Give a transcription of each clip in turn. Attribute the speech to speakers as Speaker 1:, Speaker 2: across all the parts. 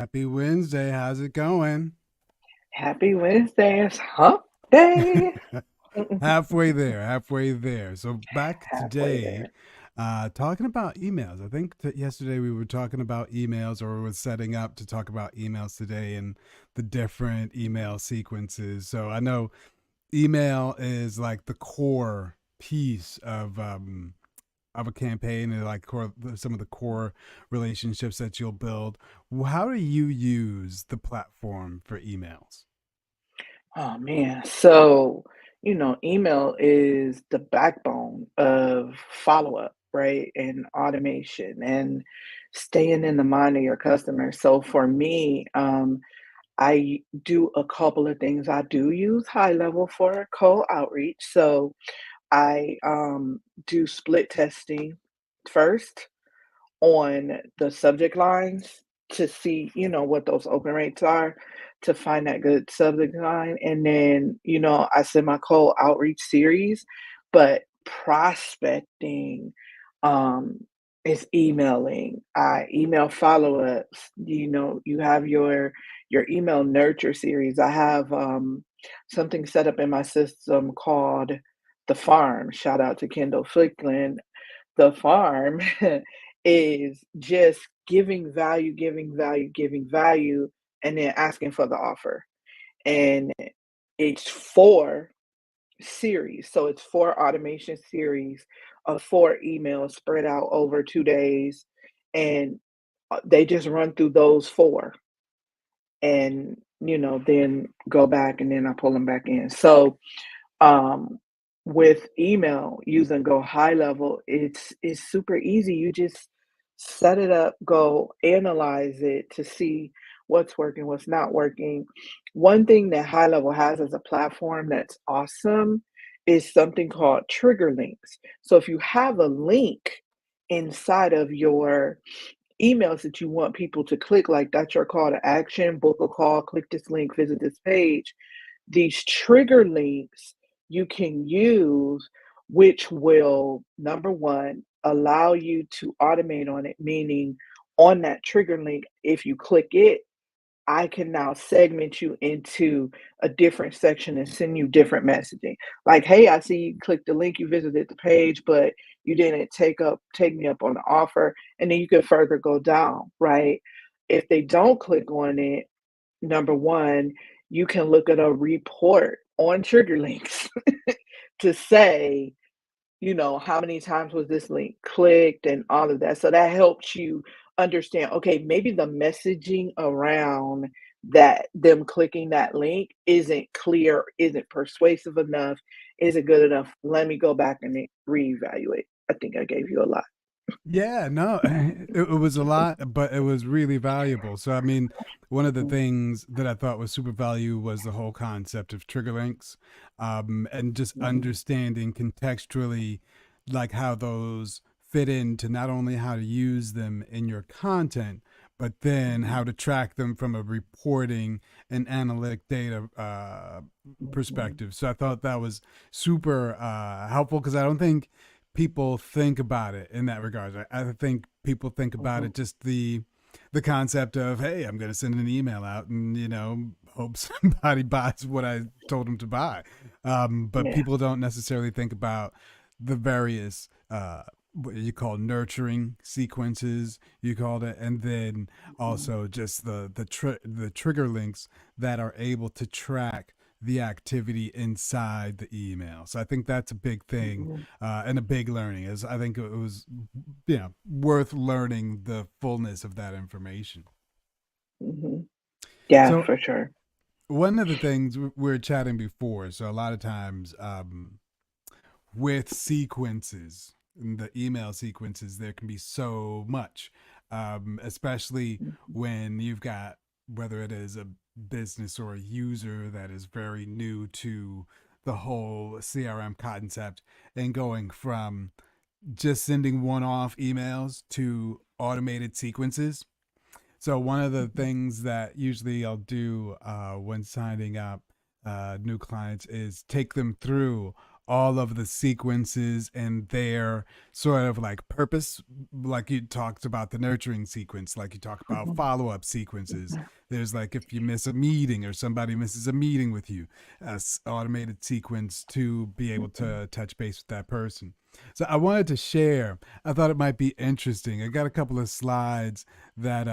Speaker 1: Happy Wednesday. How's it going?
Speaker 2: Happy Wednesday. It's hump day.
Speaker 1: Halfway there, halfway there. So back
Speaker 2: Halfway
Speaker 1: today,
Speaker 2: there.
Speaker 1: talking about emails. I think that yesterday we were talking about emails, or we were setting up to talk about emails today and the different email sequences. So I know email is like the core piece of a campaign and like some of the core relationships that you'll build. How do you use the platform for emails?
Speaker 2: Oh man. So, email is the backbone of follow-up, right? And automation and staying in the mind of your customer. So for me, I do a couple of things. I do use high level for cold outreach. So I do split testing first on the subject lines to see, what those open rates are to find that good subject line. And then, I send my cold outreach series, but prospecting um is emailing. I email follow-ups. You have your email nurture series. I have something set up in my system called the farm. Shout out to Kendall Flickland. The farm is just giving value, giving value, and then asking for the offer. And it's 4 series. So it's 4 automation series of 4 emails spread out over 2 days. And they just run through those 4 and, then go back and then I pull them back in. So um, with email, using Go High Level, it's super easy. You just set it up, go analyze it to see what's working, what's not working. One thing that High Level has as a platform that's awesome is something called trigger links. So if you have a link inside of your emails that you want people to click, like that's your call to action, book a call, click this link, visit this page, these trigger links you can use, which will, number one, allow you to automate on it, meaning on that trigger link, if you click it, I can now segment you into a different section and send you different messaging. Like, hey, I see you clicked the link, you visited the page, but you didn't take me up on the offer. And then you can further go down, right? If they don't click on it, number one, you can look at a report on trigger links to say, how many times was this link clicked and all of that. So that helps you understand, okay, maybe the messaging around that them clicking that link isn't clear, isn't persuasive enough, isn't good enough. Let me go back and reevaluate. I think I gave you a lot.
Speaker 1: Yeah, no, it was a lot, but it was really valuable. So, I mean, one of the things that I thought was super value was the whole concept of trigger links, and just
Speaker 2: Mhm,
Speaker 1: understanding contextually, like how those fit into not only how to use them in your content, but then
Speaker 2: mhm,
Speaker 1: how to track them from a reporting and analytic data
Speaker 2: mhm,
Speaker 1: perspective. So I thought that was super helpful because I don't think people think about it in that regard. I think people think about
Speaker 2: mhm.
Speaker 1: it just the concept of, hey, I'm going to send an email out and hope somebody buys what I told them to buy. But
Speaker 2: Yeah.
Speaker 1: people don't necessarily think about the various what you call nurturing sequences, you called it, and then
Speaker 2: Mhm,
Speaker 1: also just the trigger links that are able to track the activity inside the email. So I think that's a big thing
Speaker 2: mhm,
Speaker 1: and a big learning. Is I think it was worth learning the fullness of that information.
Speaker 2: mhm. Yeah,
Speaker 1: So
Speaker 2: for sure.
Speaker 1: one of the things we were chatting before. So a lot of times with sequences, the email sequences, there can be so much, especially
Speaker 2: Mhm,
Speaker 1: when you've got whether it is a business or a user that is very new to the whole CRM concept and going from just sending one off emails to automated sequences. So, one of the
Speaker 2: mhm,
Speaker 1: things that usually I'll do when signing up new clients is take them through all of the sequences and their sort of like purpose. Like you talked about the nurturing sequence, like you talk about
Speaker 2: Mhm.
Speaker 1: follow up sequences.
Speaker 2: Mhm.
Speaker 1: There's like if you miss a meeting or somebody misses a meeting with you, automated sequence to be able
Speaker 2: Mhm.
Speaker 1: to touch base with that person. So I wanted to share. I thought it might be interesting. I got a couple of slides that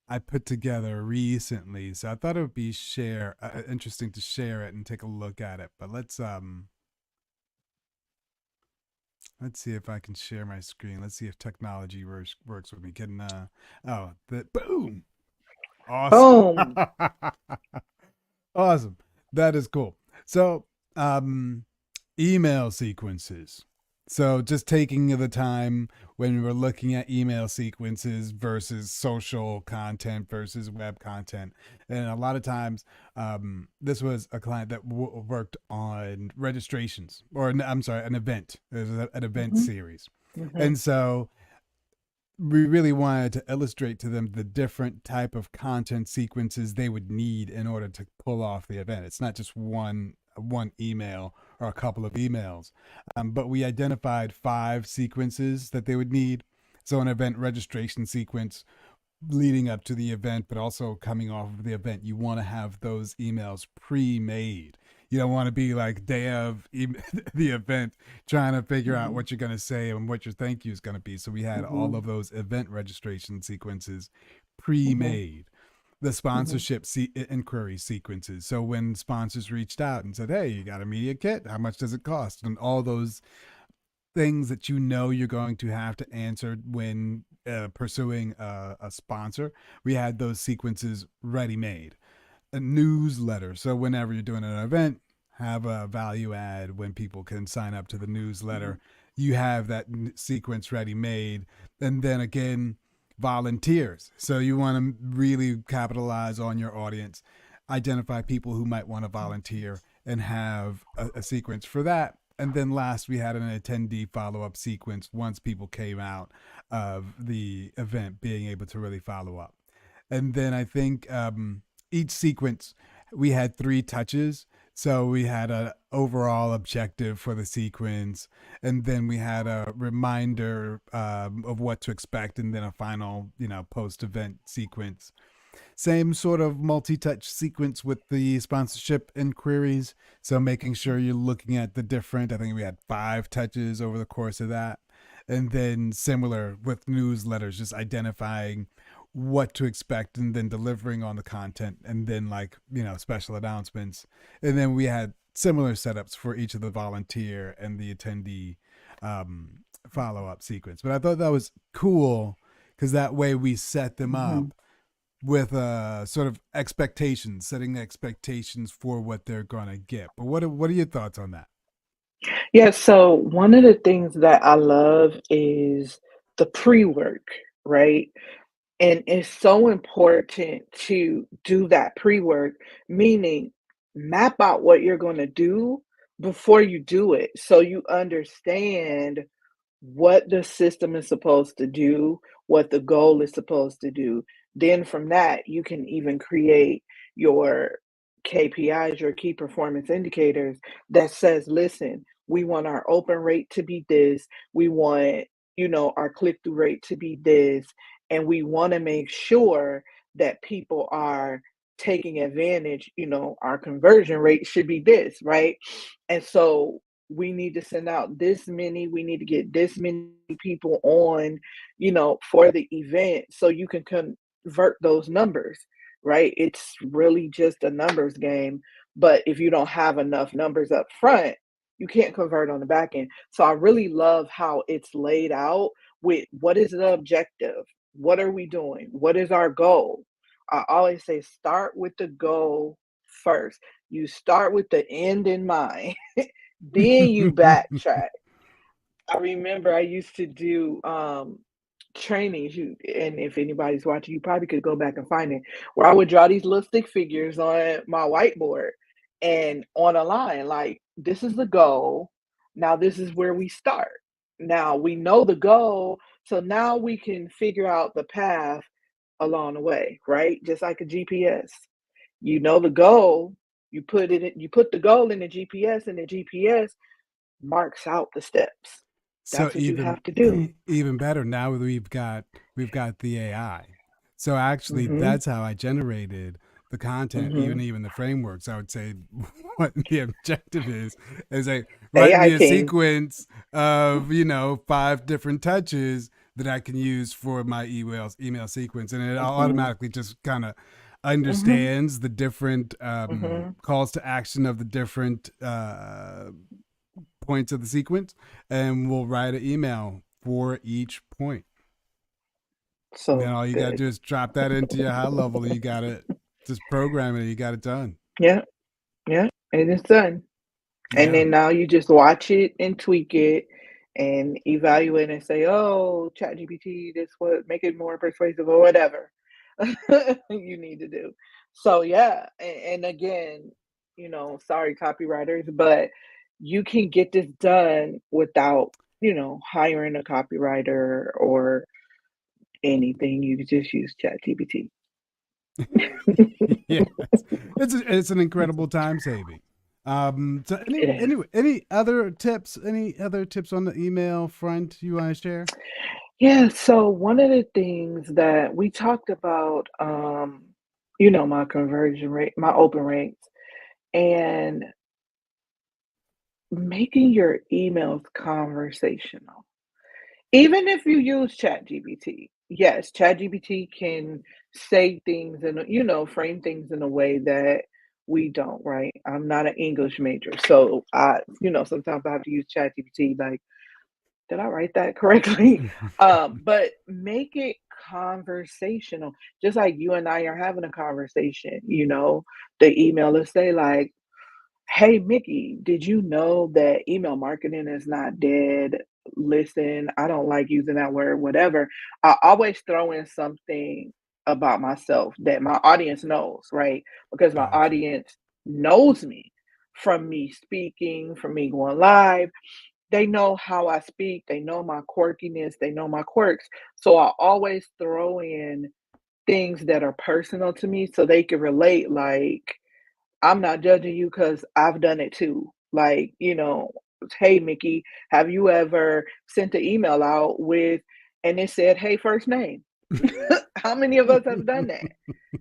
Speaker 1: I put together recently, so I thought it would be share interesting to share it and take a look at it. But let's see if I can share my screen. Let's see if technology works with me. Can oh the boom awesome
Speaker 2: Boom.
Speaker 1: awesome, that is cool. So um email sequences. So just taking the time when we're looking at email sequences versus social content versus web content. And a lot of times, this was a client that worked on registrations or I'm sorry, an event. There's an event
Speaker 2: Mhm.
Speaker 1: series.
Speaker 2: Mhm.
Speaker 1: And so we really wanted to illustrate to them the different type of content sequences they would need in order to pull off the event. It's not just one email or a couple of emails, but we identified 5 sequences that they would need. So an event registration sequence leading up to the event, but also coming off of the event. You want to have those emails pre-made. You don't want to be like day of the event trying to figure out
Speaker 2: Mhm.
Speaker 1: what you're going to say and what your thank you is going to be. So we had all
Speaker 2: Mhm.
Speaker 1: of those event registration sequences
Speaker 2: Mhm.
Speaker 1: pre-made. The
Speaker 2: Mhm.
Speaker 1: sponsorship inquiry sequences. So when sponsors reached out and said, "Hey, you got a media kit? How much does it cost?" and all those things that you know you're going to have to answer when pursuing a sponsor. We had those sequences ready made. A newsletter. So whenever you're doing an event, have a value add when people can sign up to the newsletter.
Speaker 2: Mhm.
Speaker 1: You have that sequence ready made. And then again, volunteers. So you want to really capitalize on your audience, identify people who might want to volunteer, and have a sequence for that. And then last, we had an attendee follow up sequence once people came out of the event, being able to really follow up. And then I think each sequence we had 3 touches. So we had an overall objective for the sequence, and then we had a reminder of what to expect, and then a final, post-event sequence. Same sort of multi-touch sequence with the sponsorship inquiries. So making sure you're looking at the different. I think we had 5 touches over the course of that, and then similar with newsletters, just identifying what to expect and then delivering on the content, and then like special announcements. And then we had similar setups for each of the volunteer and the attendee follow-up sequence. But I thought that was cool because that way we set them
Speaker 2: Mhm.
Speaker 1: up with sort of expectations, setting expectations for what they're gonna get. But what are your thoughts on that?
Speaker 2: Yeah, so one of the things that I love is the pre-work, right? And it's so important to do that pre-work, meaning map out what you're gonna do before you do it, so you understand what the system is supposed to do, what the goal is supposed to do. Then from that, you can even create your KPIs, your key performance indicators that says, listen, we want our open rate to be this, we want, our click-through rate to be this, and we want to make sure that people are taking advantage, our conversion rate should be this, right? And so we need to send out this many, we need to get this many people on, for the event so you can convert those numbers, right? It's really just a numbers game. But if you don't have enough numbers up front, you can't convert on the back end. So I really love how it's laid out with what is the objective? What are we doing? What is our goal? I always say start with the goal first. You start with the end in mind. Then you backtrack. I remember I used to do trainings, and if anybody's watching, you probably could go back and find it, where I would draw these little stick figures on my whiteboard and on a line, like this is the goal. Now this is where we start. Now we know the goal, so now we can figure out the path along the way, right? Just like a GPS. You know the goal, You put the goal in the GPS, and the GPS marks out the steps.
Speaker 1: So
Speaker 2: That's what you have to do.
Speaker 1: even better now we've got the AI. So actually
Speaker 2: Mhm.
Speaker 1: that's how I generated the content,
Speaker 2: Mhm.
Speaker 1: even the frameworks. I would say what the objective is like write
Speaker 2: AI
Speaker 1: me a
Speaker 2: king.
Speaker 1: sequence of, 5 different touches that I can use for my email sequence, and it
Speaker 2: Mhm.
Speaker 1: automatically just kind of
Speaker 2: Mhm.
Speaker 1: understands the different
Speaker 2: Mhm.
Speaker 1: calls to action of the different points of the sequence, and we'll write an email for each point. Then
Speaker 2: So
Speaker 1: all you got to
Speaker 2: good.
Speaker 1: do is drop that into your high level, and you got it. Just program it. You got it done.
Speaker 2: Yeah. Yeah. And it's done. And
Speaker 1: Yeah.
Speaker 2: then now you just watch it and tweak it and evaluate and say, "Oh, ChatGPT, this would make it more persuasive," or whatever you need to do. So yeah, and again, sorry copywriters, but you can get this done without, hiring a copywriter or anything. You can just use ChatGPT.
Speaker 1: Yeah, it's an incredible time saving. So
Speaker 2: It is.
Speaker 1: any other tips on the email front you want to share?
Speaker 2: Yeah, so one of the things that we talked about, my conversion rate, my open rates, and making your emails conversational. Even if you use ChatGPT, yes, ChatGPT can say things and, frame things in a way that we don't, right? I'm not an English major, so sometimes I have to use ChatGPT like, did I write that correctly? But make it conversational, just like you and I are having a conversation. The email will say like, "Hey, Mickey, did you know that email marketing is not dead? Listen, I don't like using that word, whatever." I always throw in something about myself that my audience knows, right? Because my
Speaker 1: Gotcha.
Speaker 2: audience knows me from me speaking, from me going live. They know how I speak, they know my quirkiness, they know my quirks. So I always throw in things that are personal to me so they can relate, like, I'm not judging you because 'cause I've done it too. Like, "Hey, Mickey, have you ever sent an email out with and it said, 'Hey, first name?'" How many of us have done that?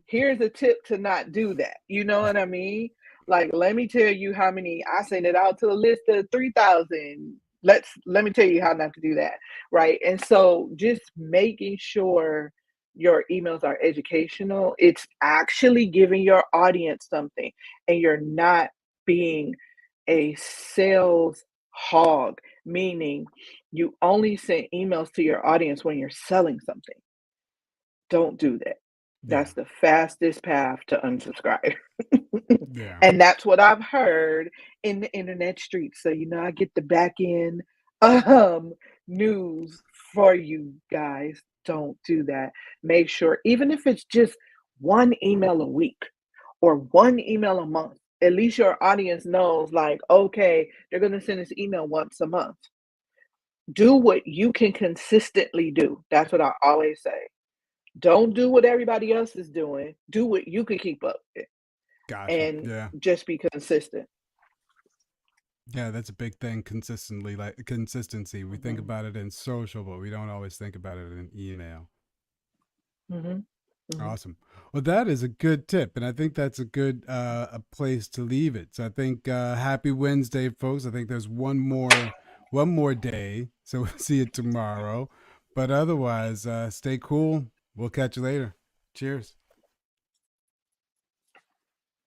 Speaker 2: Here's a tip to not do that. You know what I mean? Like, let me tell you how many I sent it out to a list of 3,000. Let me tell you how not to do that. Right. And so just making sure your emails are educational, it's actually giving your audience something, and you're not being a sales hog, meaning you only send emails to your audience when you're selling something. Don't do that.
Speaker 1: Yeah.
Speaker 2: That's the fastest path to unsubscribe.
Speaker 1: Yeah.
Speaker 2: And that's what I've heard in the internet streets. So, I get the back end um, news for you guys. Don't do that. Make sure, even if it's just one email a week or one email a month, at least your audience knows, like, okay, they're going to send this email once a month. Do what you can consistently do. That's what I always say. Don't do what everybody else is doing. Do what you can keep up with
Speaker 1: Gotcha.
Speaker 2: and
Speaker 1: Yeah.
Speaker 2: just be consistent.
Speaker 1: Yeah, that's a big thing. Consistently, like consistency. We think
Speaker 2: Mhm,
Speaker 1: about it in social, but we don't always think about it in email.
Speaker 2: mhm, mhm.
Speaker 1: Awesome. Well, that is a good tip, and I think that's a good a place to leave it. So I think happy Wednesday, folks. I think there's one more day, so we'll see you tomorrow. But otherwise, stay cool. We'll catch you later. Cheers.